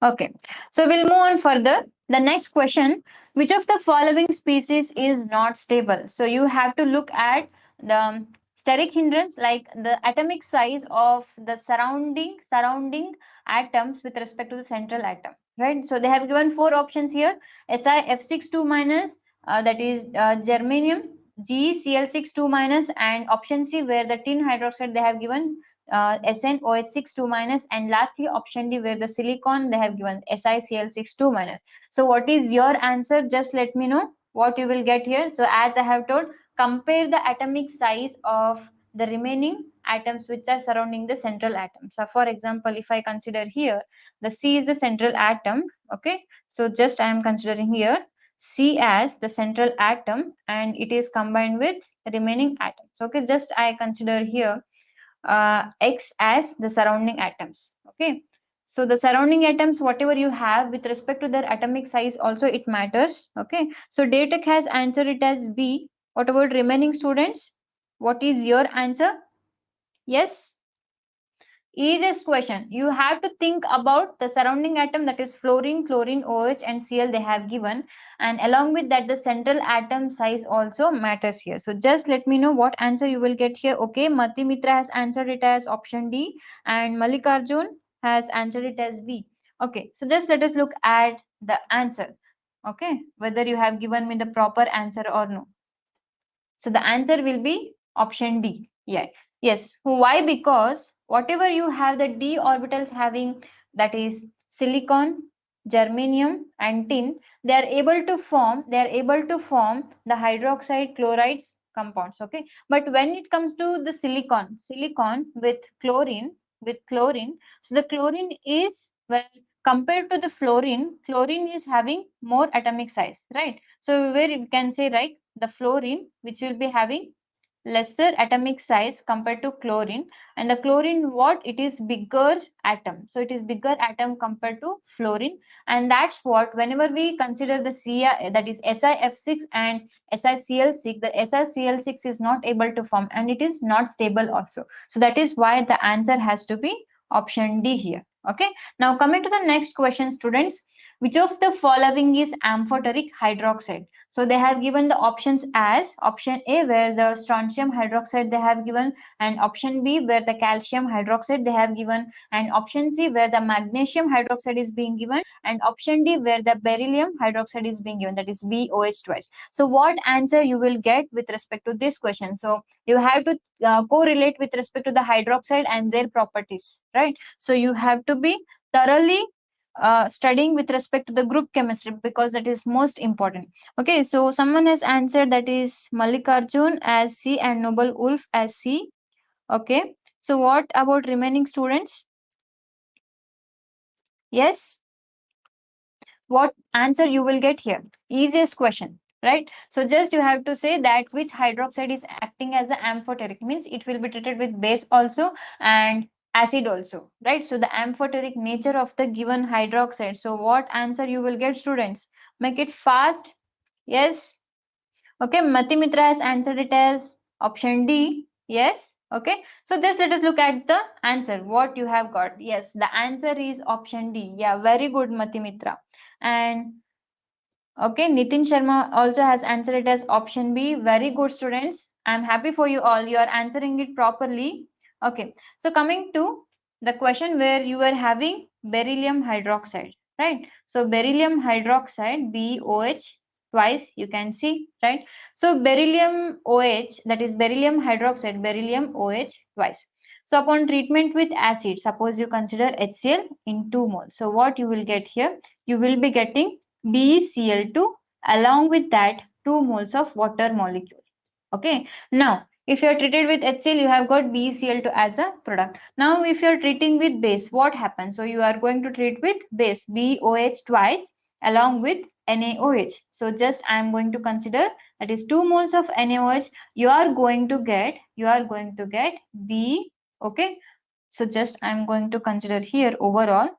[SPEAKER 1] Okay, so we'll move on further. The next question, which of the following species is not stable? So you have to look at the steric hindrance, like the atomic size of the surrounding atoms with respect to the central atom, right? So they have given four options here: SiF6 2 minus, that is germanium, GCl6 2 minus, and option C where the tin hydroxide they have given SnOH6 2 minus, and lastly option D where the silicon they have given SiCl6 2 minus. So what is your answer? Just let me know what you will get here. So as I have told, compare the atomic size of the remaining atoms which are surrounding the central atom. So for example, if I consider here, the C is the central atom. Okay, so just I am considering here C as the central atom, and it is combined with remaining atoms. Okay, just I consider here X as the surrounding atoms. Okay, so the surrounding atoms, whatever you have with respect to their atomic size, also it matters. Okay, so Datek has answered it as B. What about remaining students? What is your answer? Yes. Easiest question. You have to think about the surrounding atom, that is fluorine, chlorine, OH, and Cl they have given, and along with that the central atom size also matters here. So just let me know what answer you will get here. Okay, Mati Mitra has answered it as option D, and Mallikarjun has answered it as B. Okay, so just let us look at the answer. Okay, whether you have given me the proper answer or no. So the answer will be option D. Yeah. Yes. Why? Because whatever you have the d orbitals having, that is silicon, germanium and tin, they are able to form the hydroxide chlorides compounds. Okay. But when it comes to the silicon with chlorine, so the chlorine is, well, compared to the fluorine, chlorine is having more atomic size, right? So where you can say, right, the fluorine which will be having lesser atomic size compared to chlorine, and the chlorine, what it is, bigger atom, so it is bigger atom compared to fluorine. And that's what, whenever we consider the that is SiF6 and SiCl6, the SiCl6 is not able to form and it is not stable also. So that is why the answer has to be option D here. Okay, now coming to the next question, students, which of the following is amphoteric hydroxide? So they have given the options as option A, where the strontium hydroxide they have given, and option B, where the calcium hydroxide they have given, and option C, where the magnesium hydroxide is being given, and option D, where the beryllium hydroxide is being given, that is BOH twice. So what answer you will get with respect to this question? So you have to correlate with respect to the hydroxide and their properties, right? So you have to be thoroughly studying with respect to the group chemistry, because that is most important. Okay, so someone has answered, that is Mallikarjun as C and Noble Wolf as C. Okay, so what about remaining students? Yes, what answer you will get here? Easiest question, right? So just you have to say that which hydroxide is acting as the amphoteric, means it will be treated with base also and acid also, right? So the amphoteric nature of the given hydroxide. So what answer you will get, students? Make it fast. Yes. Okay, Matimitra has answered it as option D. Yes. Okay. So just let us look at the answer. What you have got. Yes, the answer is option D. Yeah, very good, Matimitra. And okay, Nitin Sharma also has answered it as option B. Very good, students. I'm happy for you all. You are answering it properly. Okay. So coming to the question where you are having beryllium hydroxide, right? So beryllium hydroxide, BOH twice, you can see, right? So beryllium OH, that is beryllium hydroxide, beryllium OH twice. So upon treatment with acid, suppose you consider HCl in 2 moles. So what you will get here? You will be getting BeCl2 along with that 2 moles of water molecule. Okay. Now, if you are treated with HCl, you have got BeCl2 as a product. Now, if you are treating with base, what happens? So, you are going to treat with base BOH twice along with NaOH. So, just I am going to consider, that is 2 moles of NaOH. You are going to get B. Okay. So, just I am going to consider here overall.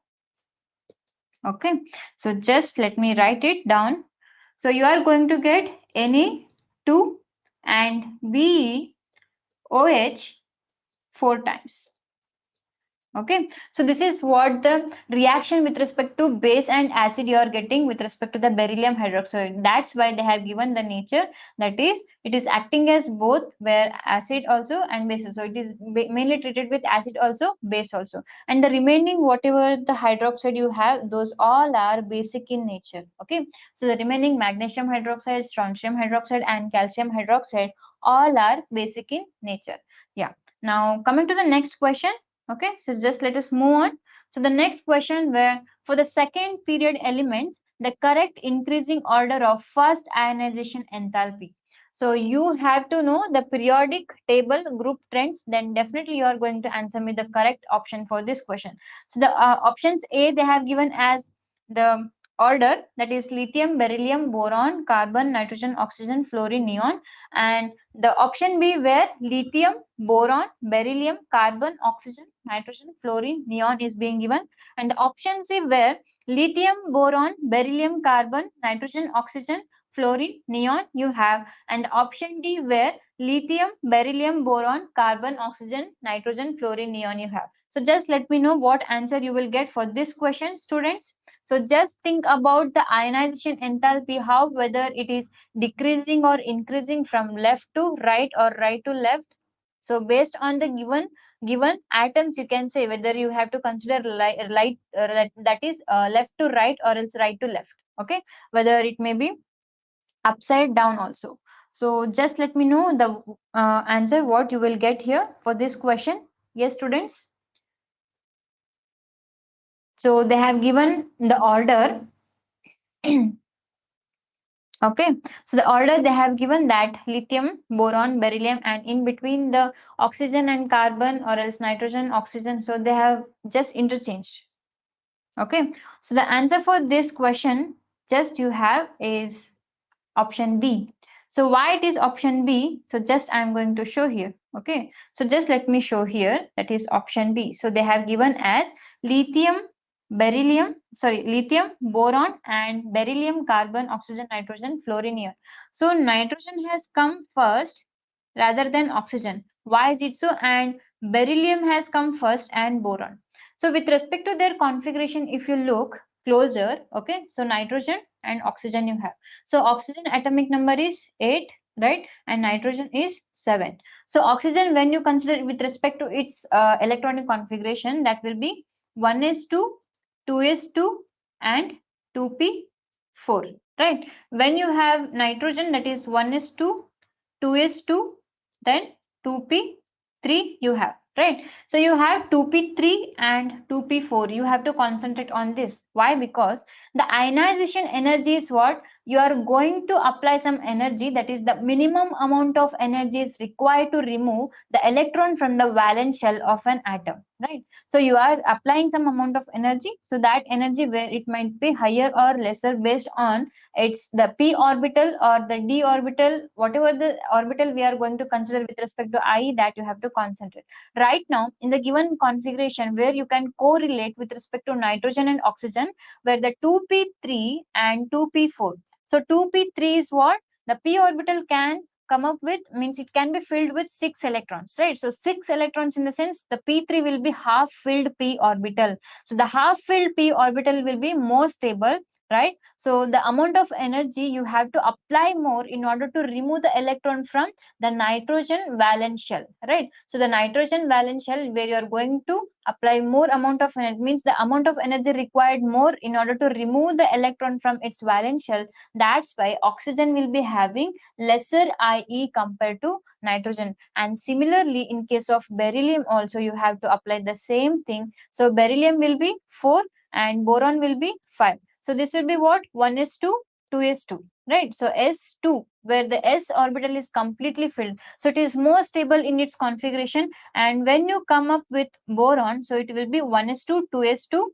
[SPEAKER 1] Okay, so just let me write it down. So you are going to get Na2 and BOH 4 times. Okay, so this is what the reaction with respect to base and acid you are getting with respect to the beryllium hydroxide. That's why they have given the nature, that is it is acting as both, where acid also and base. So it is mainly treated with acid also, base also, and the remaining whatever the hydroxide you have, those all are basic in nature. Okay, so the remaining magnesium hydroxide, strontium hydroxide and calcium hydroxide all are basic in nature. Yeah, now coming to the next question. Okay, so just let us move on. So the next question, where for the second period elements, the correct increasing order of first ionization enthalpy. So you have to know the periodic table group trends, then definitely you are going to answer me the correct option for this question. So the options A they have given as the order, that is lithium, beryllium, boron, carbon, nitrogen, oxygen, fluorine, neon, and the option B, where lithium, boron, beryllium, carbon, oxygen, nitrogen, fluorine, neon is being given, and the option C, where lithium, boron, beryllium, carbon, nitrogen, oxygen, fluorine, neon you have, and option D, where lithium, beryllium, boron, carbon, oxygen, nitrogen, fluorine, neon you have. So just let me know what answer you will get for this question, students. So just think about the ionization enthalpy, how whether it is decreasing or increasing from left to right or right to left. So based on the given atoms, you can say whether you have to consider that is left to right or else right to left. Okay, whether it may be upside down also. So just let me know the answer what you will get here for this question. Yes, students. So they have given the order. Okay, so the order they have given that lithium, boron, beryllium, and in between the oxygen and carbon or else nitrogen, oxygen. So they have just interchanged. Okay, so the answer for this question just you have is option B. So why it is option B? So just I'm going to show here. Okay, so just let me show here that is option B. So they have given as lithium, lithium, boron, and beryllium, carbon, oxygen, nitrogen, fluorine here. So nitrogen has come first rather than oxygen. Why is it so? And beryllium has come first and boron. So with respect to their configuration, if you look closer, okay, so nitrogen and oxygen you have. So oxygen atomic number is 8, right? And nitrogen is 7. So oxygen, when you consider with respect to its electronic configuration, that will be 1s2, 2s2, and 2p4, right? When you have nitrogen, that is 1s2, 2s2, then 2p3 you have, right? So you have 2p3 and 2p4. You have to concentrate on this. Why? Because the ionization energy is what? You are going to apply some energy, that is the minimum amount of energy is required to remove the electron from the valence shell of an atom, right? So you are applying some amount of energy, so that energy where it might be higher or lesser based on it's the p orbital or the d orbital, whatever the orbital we are going to consider with respect to I, that you have to concentrate. Right now in the given configuration where you can correlate with respect to nitrogen and oxygen, where the 2p3 and 2p4. So 2p3 is what? The p orbital can come up with, means it can be filled with 6 electrons, right? So 6 electrons, in the sense the p3 will be half filled p orbital. So the half filled p orbital will be more stable, right? So the amount of energy you have to apply more in order to remove the electron from the nitrogen valence shell, right? So the nitrogen valence shell where you are going to apply more amount of energy, means the amount of energy required more in order to remove the electron from its valence shell. That's why oxygen will be having lesser IE compared to nitrogen. And similarly in case of beryllium also you have to apply the same thing. So beryllium will be 4 and boron will be 5. So this will be what? 1s2, 2s2, right? So s2, where the s orbital is completely filled, so it is more stable in its configuration. And when you come up with boron, so it will be 1s2, 2s2,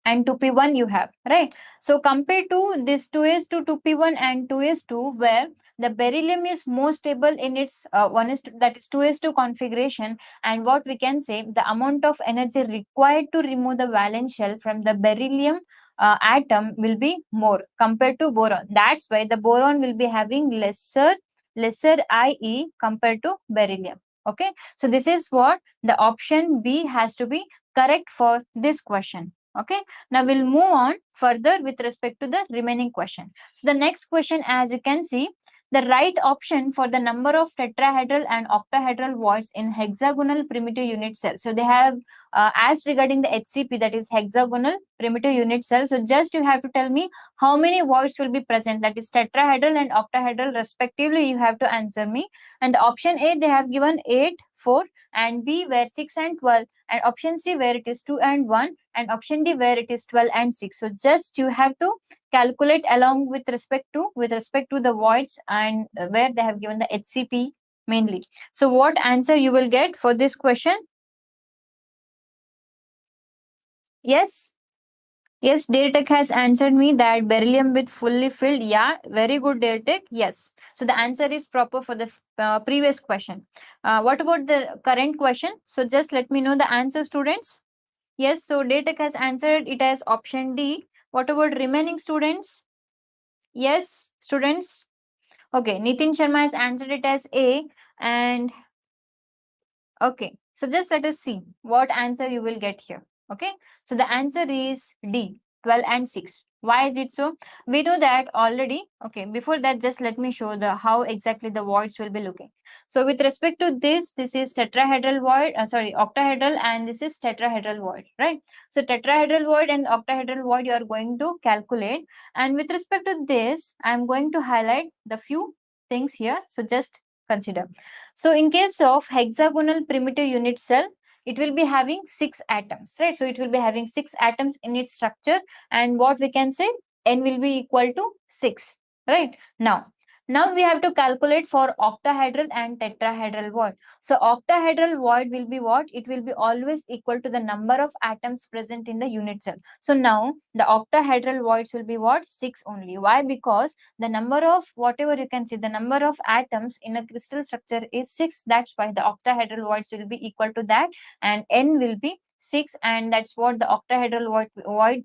[SPEAKER 1] and 2p1 you have, right? So compared to this 2s2, 2p1 and 2s2, where the beryllium is more stable in its 1s2, that is 2s2 configuration. And what we can say, the amount of energy required to remove the valence shell from the beryllium atom will be more compared to boron. That's why the boron will be having lesser IE compared to beryllium. Okay, so this is what the option B has to be correct for this question. Okay, now we'll move on further with respect to the remaining question. So the next question, as you can see, the right option for the number of tetrahedral and octahedral voids in hexagonal primitive unit cell. So they have asked regarding the HCP, that is hexagonal primitive unit cell. So just you have to tell me how many voids will be present, that is tetrahedral and octahedral respectively. You have to answer me. And the option A, they have given 8, 4, and B where 6 and 12, and option C where it is 2 and 1, and option D where it is 12 and 6. So just you have to calculate along with respect to the voids and where they have given the HCP mainly. So what answer you will get for this question? Yes. Yes, Daretech has answered me that beryllium with fully filled. Yeah, very good, Daretech. Yes. So the answer is proper for the previous question. What about the current question? So just let me know the answer, students. Yes, so Daretech has answered it as option D. What about remaining students? Yes, students. Okay, Nitin Sharma has answered it as A. And okay, so just let us see what answer you will get here. Okay, so the answer is D, 12 and 6. Why is it so? We know that already. Okay, before that, just let me show the how exactly the voids will be looking. So with respect to this is tetrahedral void, octahedral, and this is tetrahedral void, right? So tetrahedral void and octahedral void you are going to calculate. And with respect to this, I am going to highlight the few things here. So just consider. So in case of hexagonal primitive unit cell, it will be having 6 atoms, right? So it will be having 6 atoms in its structure, and what we can say, n will be equal to 6, right? Now we have to calculate for octahedral and tetrahedral void. So octahedral void will be what? It will be always equal to the number of atoms present in the unit cell. So now the octahedral voids will be what? 6 only. Why? Because the number of, whatever you can see, the number of atoms in a crystal structure is 6. That's why the octahedral voids will be equal to that, and n will be 6, and that's what the octahedral void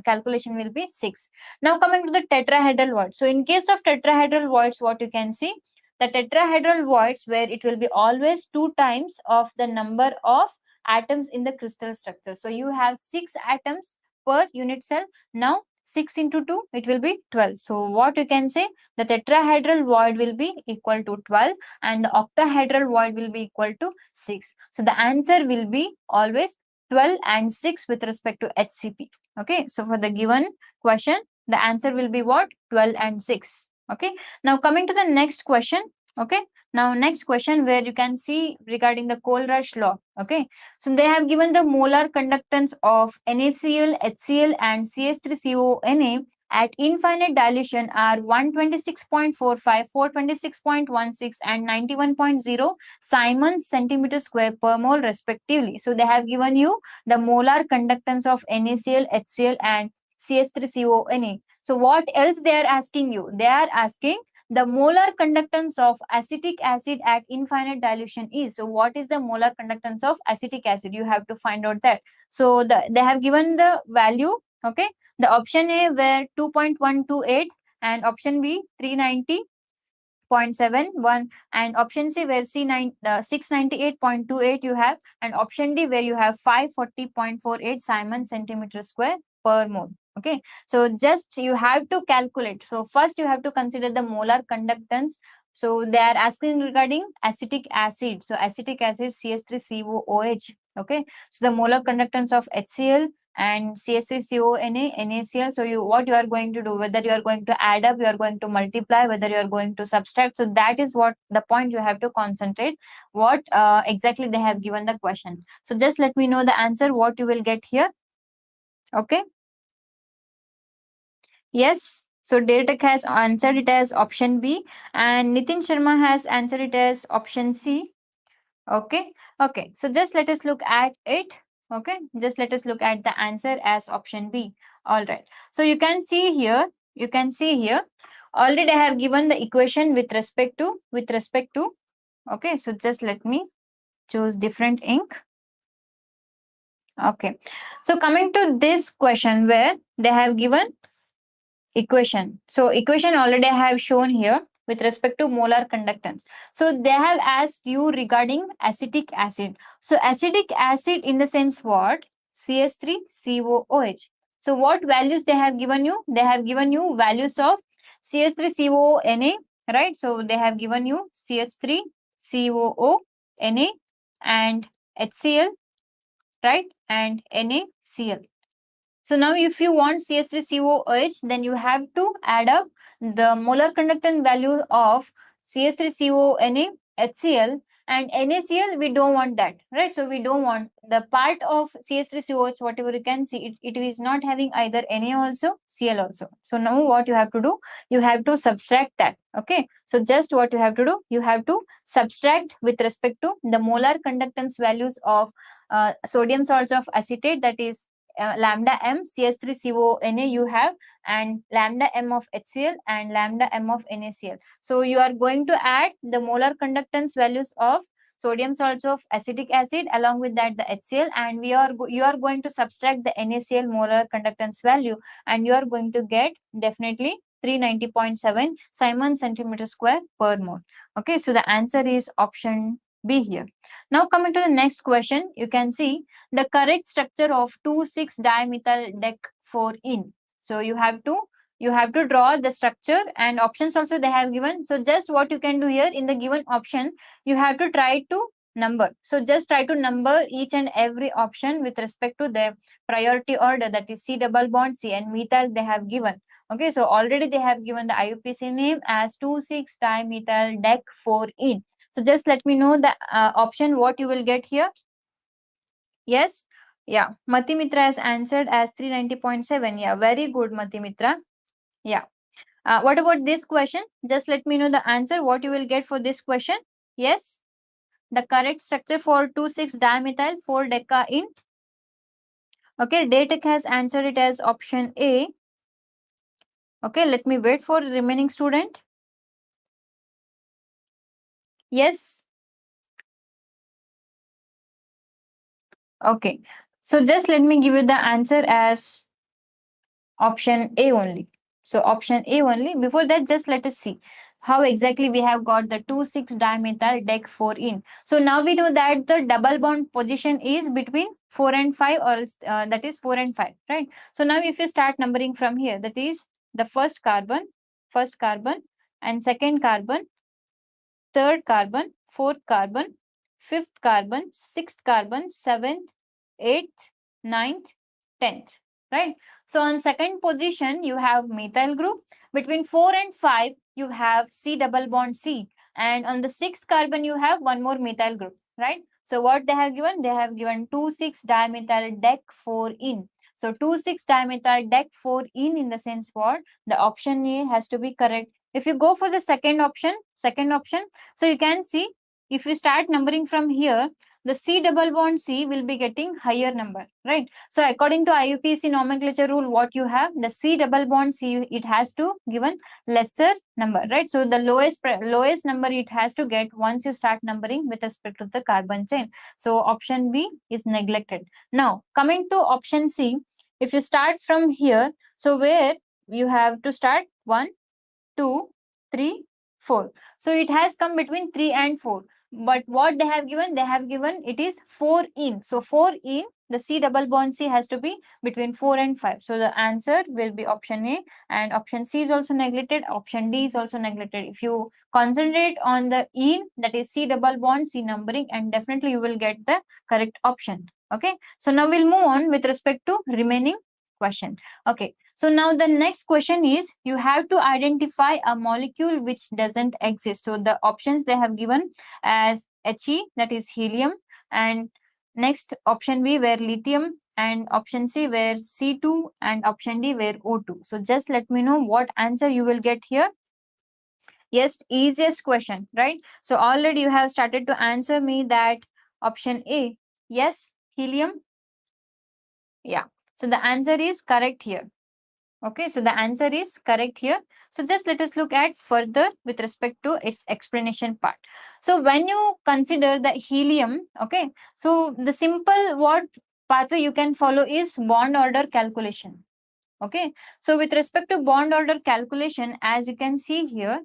[SPEAKER 1] calculation will be 6. Now coming to the tetrahedral void. So in case of tetrahedral voids, what you can see, the tetrahedral voids where it will be always 2 times of the number of atoms in the crystal structure. So you have 6 atoms per unit cell. Now 6 into 2, it will be 12. So what you can say, the tetrahedral void will be equal to 12 and the octahedral void will be equal to 6. So the answer will be always 12 and 6 with respect to HCP. Okay, so for the given question, the answer will be what? 12 and 6. Okay, now coming to the next question. Okay, now next question where you can see regarding the Kohlrausch law. Okay, so they have given the molar conductance of NaCl, HCl and CH3CONA at infinite dilution are 126.45, 426.16 and 91.0 Siemens centimeter square per mole respectively. So they have given you the molar conductance of NaCl, HCl and CH3CONA. So what else they are asking you? They are asking the molar conductance of acetic acid at infinite dilution is. So what is the molar conductance of acetic acid? You have to find out that. So they have given the value. Okay, the option A were 2.128 and option B 390.71 and option C where 698.28 you have, and option D where you have 540.48 Simon centimeter square per mole. Okay, so just you have to calculate. So first you have to consider the molar conductance. So they are asking regarding acetic acid. So acetic acid CH3COOH. Okay, so the molar conductance of HCl and CH3CONA, NaCl. So what you are going to do, whether you are going to add up, you are going to multiply, whether you are going to subtract. So that is what the point you have to concentrate. What exactly they have given the question. So just let me know the answer, what you will get here. Okay. Yes. So Datek has answered it as option B and Nitin Sharma has answered it as option C. Okay. Okay. So just let us look at it. Okay. Just let us look at the answer as option B. All right. So you can see here, already I have given the equation with respect to, okay. So just let me choose different ink. Okay. So coming to this question where they have given equation. So equation already I have shown here with respect to molar conductance. So they have asked you regarding acetic acid. So acetic acid in the sense what? CH3COOH. So what values they have given you? They have given you values of CH3CONA, right? So they have given you CH3COONA and HCl, right? And NaCl. So now if you want CH3COOH, then you have to add up the molar conductance value of CH3CONA, HCl and NaCl. We don't want that, right? So we don't want the part of CH3COOH, whatever you can see, it is not having either Na also, Cl also. So now what you have to do, you have to subtract that. Okay. So just what you have to do, you have to subtract with respect to the molar conductance values of sodium salts of acetate, that is lambda m CH3CONA you have, and lambda m of HCl and lambda m of NaCl. So you are going to add the molar conductance values of sodium salts of acetic acid along with that the HCl, and you are going to subtract the NaCl molar conductance value, and you are going to get definitely 390.7 Simon centimeter square per mole. Okay, so the answer is option B here. Now coming to the next question, you can see the correct structure of 2,6-dimethyl dec 4-ene. So you have to draw the structure, and options also they have given. So just what you can do here, in the given option you have to try to number. So just try to number each and every option with respect to the priority order, that is C double bond C and methyl they have given. Okay, so already they have given the IUPAC name as 2,6-dimethyl dec 4-ene. So just let me know the option what you will get here. Yes, yeah, Mati Mitra has answered as 390.7. Yeah, very good, Mati Mitra. Yeah. What about this question? Just let me know the answer what you will get for this question. Yes, the correct structure for 2,6-dimethyl 4-decaene. Okay, Datek has answered it as option A. Okay, let me wait for remaining student. Yes. Okay, so just let me give you the answer as option A only. So option A only. Before that, just let us see how exactly we have got the 2,6-dimethyl dec 4-ene. So now we know that the double bond position is between 4 and 5, or that is 4 and 5, right? So now if you start numbering from here, that is the first carbon, and second carbon, third carbon, fourth carbon, fifth carbon, sixth carbon, seventh, eighth, ninth, 10th, right? So on second position, you have methyl group. Between 4 and 5, you have C double bond C. And on the sixth carbon, you have one more methyl group, right? So what they have given? They have given 2,6-dimethyl dec 4-ene. So 2,6-dimethyl dec 4-ene, in the sense what? The option A has to be correct. If you go for the second option, so you can see, if you start numbering from here, the C double bond C will be getting higher number, right? So according to IUPAC nomenclature rule, what you have, the C double bond C, it has to given lesser number, right? So the lowest number it has to get once you start numbering with respect to the carbon chain. So option B is neglected. Now coming to option C, if you start from here, so where you have to start 1, 2, 3, 4. So it has come between 3 and 4. But what they have given? They have given it is 4-ene. So 4-ene, the C double bond C has to be between 4 and 5. So the answer will be option A, and option C is also neglected. Option D is also neglected. If you concentrate on the ene, that is C double bond C numbering, and definitely you will get the correct option. Okay. So now we'll move on with respect to remaining question. Okay. So now the next question is, you have to identify a molecule which doesn't exist. So the options they have given as He, that is helium, and next option B where lithium, and option C where C2, and option D where O2. So just let me know what answer you will get here. Yes, easiest question, right? So already you have started to answer me that option A. Yes, helium. Yeah. So the answer is correct here. Okay, so the answer is correct here. So just let us look at further with respect to its explanation part. So when you consider the helium, okay, so the simple what pathway you can follow is bond order calculation. Okay, so with respect to bond order calculation, as you can see here,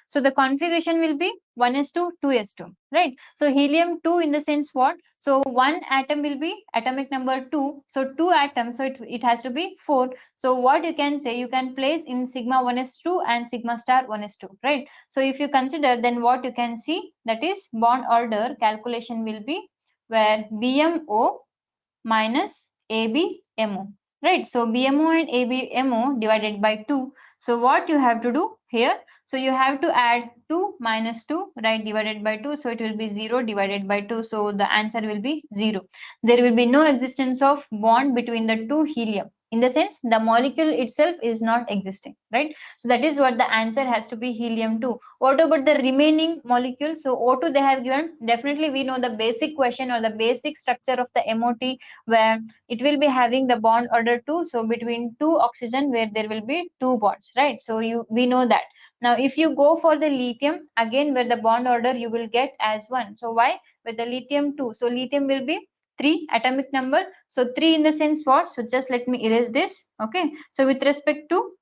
[SPEAKER 1] so the configuration will be 1s2, 2s2, right? So helium 2 in the sense what? So one atom will be atomic number 2. So 2 atoms, so it has to be 4. So what you can say, you can place in sigma 1s2 and sigma star 1s2, right? So if you consider, then what you can see, that is bond order calculation will be where BMO minus ABMO, right? So BMO and ABMO divided by 2. So what you have to do here? So you have to add 2 minus 2, right, divided by 2. So it will be 0 divided by 2. So the answer will be 0. There will be no existence of bond between the two helium. In the sense, the molecule itself is not existing, right? So that is what the answer has to be, helium 2. What about the remaining molecules? So O2 they have given. Definitely we know the basic question or the basic structure of the MOT, where it will be having the bond order 2. So between two oxygen where there will be two bonds, right? So we know that. Now if you go for the lithium, again where the bond order you will get as 1. So why? With the lithium 2. So lithium will be 3 atomic number. So 3 in the sense what? So just let me erase this. Okay. So with respect to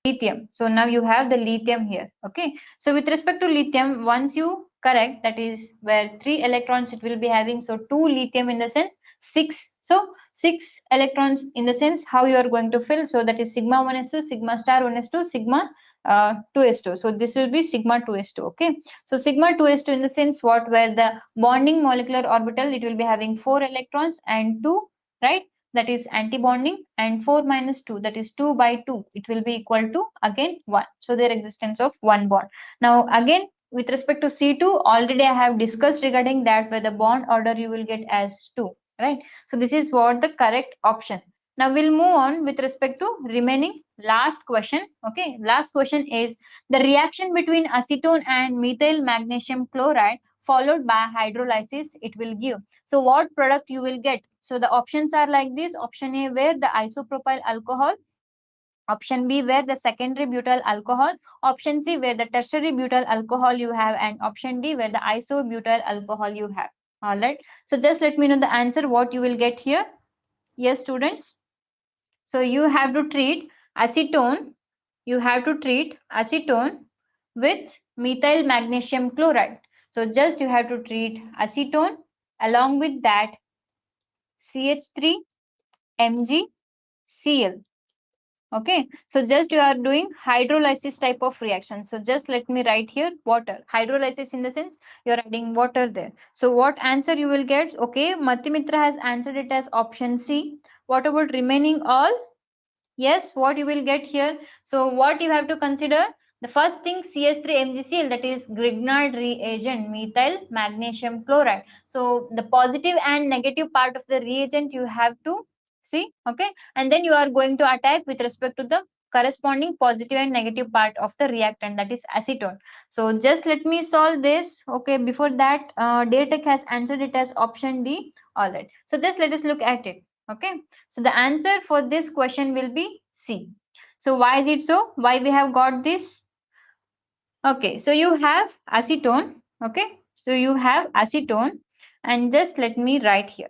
[SPEAKER 1] lithium. So now you have the lithium here. Okay. So with respect to lithium, once you correct, that is where 3 electrons it will be having. So 2 lithium in the sense 6. So 6 electrons in the sense how you are going to fill. So that is sigma 1s2, sigma star 1s2, sigma 2s2. So this will be sigma 2s2. Okay. So sigma 2s2 in the sense what, where the bonding molecular orbital, it will be having 4 electrons and 2, right? That is anti-bonding, and 4 minus 2, that is 2 by 2. It will be equal to again 1. So their existence of one bond. Now again, with respect to C2, already I have discussed regarding that, where the bond order you will get as 2, right? So this is what the correct option. Now we'll move on with respect to remaining last question. Okay, last question is the reaction between acetone and methyl magnesium chloride followed by hydrolysis, it will give. So what product you will get? So the options are like this. Option A, where the isopropyl alcohol. Option B, where the secondary butyl alcohol. Option C, where the tertiary butyl alcohol you have. And option D, where the isobutyl alcohol you have. All right. So just let me know the answer, what you will get here. Yes, students. So you have to treat acetone. You have to treat acetone with methyl magnesium chloride. So just you have to treat acetone, along with that CH3 MgCl. Okay, so just you are doing hydrolysis type of reaction. So just let me write here water. Hydrolysis in the sense you are adding water there. So what answer you will get? Okay, Matimitra has answered it as option C. What about remaining all? Yes, what you will get here? So what you have to consider? The first thing, CH3MgCl, that is Grignard reagent, methyl magnesium chloride. So the positive and negative part of the reagent you have to see, okay? And then you are going to attack with respect to the corresponding positive and negative part of the reactant, that is acetone. So just let me solve this. Okay, before that, Datek has answered it as option D. All right. So just let us look at it. Okay. So the answer for this question will be C. So why is it so? Why we have got this? Okay, so you have acetone. Okay, so you have acetone, and just let me write here.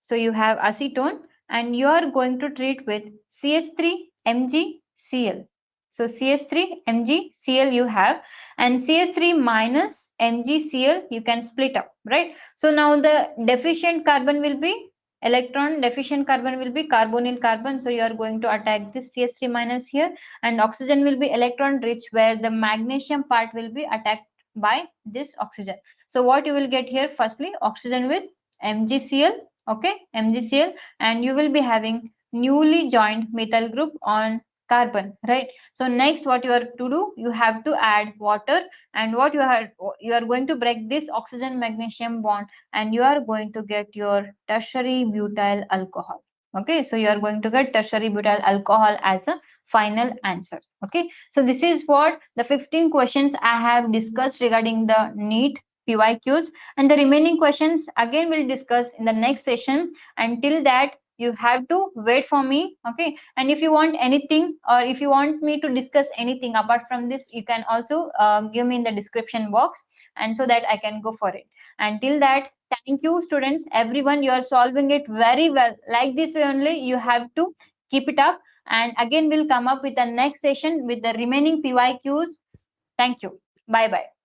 [SPEAKER 1] So you have acetone, and you are going to treat with CH3 MgCl. So CH3 MgCl you have, and CH3 minus MgCl you can split up, right? So now the deficient carbon will be electron deficient carbon will be carbonyl carbon. So you are going to attack this CH3 minus here, and oxygen will be electron rich, where the magnesium part will be attacked by this oxygen. So what you will get here? Firstly, oxygen with MgCl, okay, MgCl, and you will be having newly joined methyl group on carbon, right? So next what you are to do, you have to add water, and what you are going to break this oxygen magnesium bond, and you are going to get your tertiary butyl alcohol. Okay, so you are going to get tertiary butyl alcohol as a final answer. Okay, so this is what the 15 questions I have discussed regarding the NEET PYQs, and the remaining questions again we'll discuss in the next session. Until that, you have to wait for me. Okay, and if you want anything, or if you want me to discuss anything apart from this, you can also give me in the description box, and so that I can go for it. Until that, thank you students, everyone. You are solving it very well. Like this way only you have to keep it up, and again we'll come up with the next session with the remaining PYQs. Thank you. Bye bye.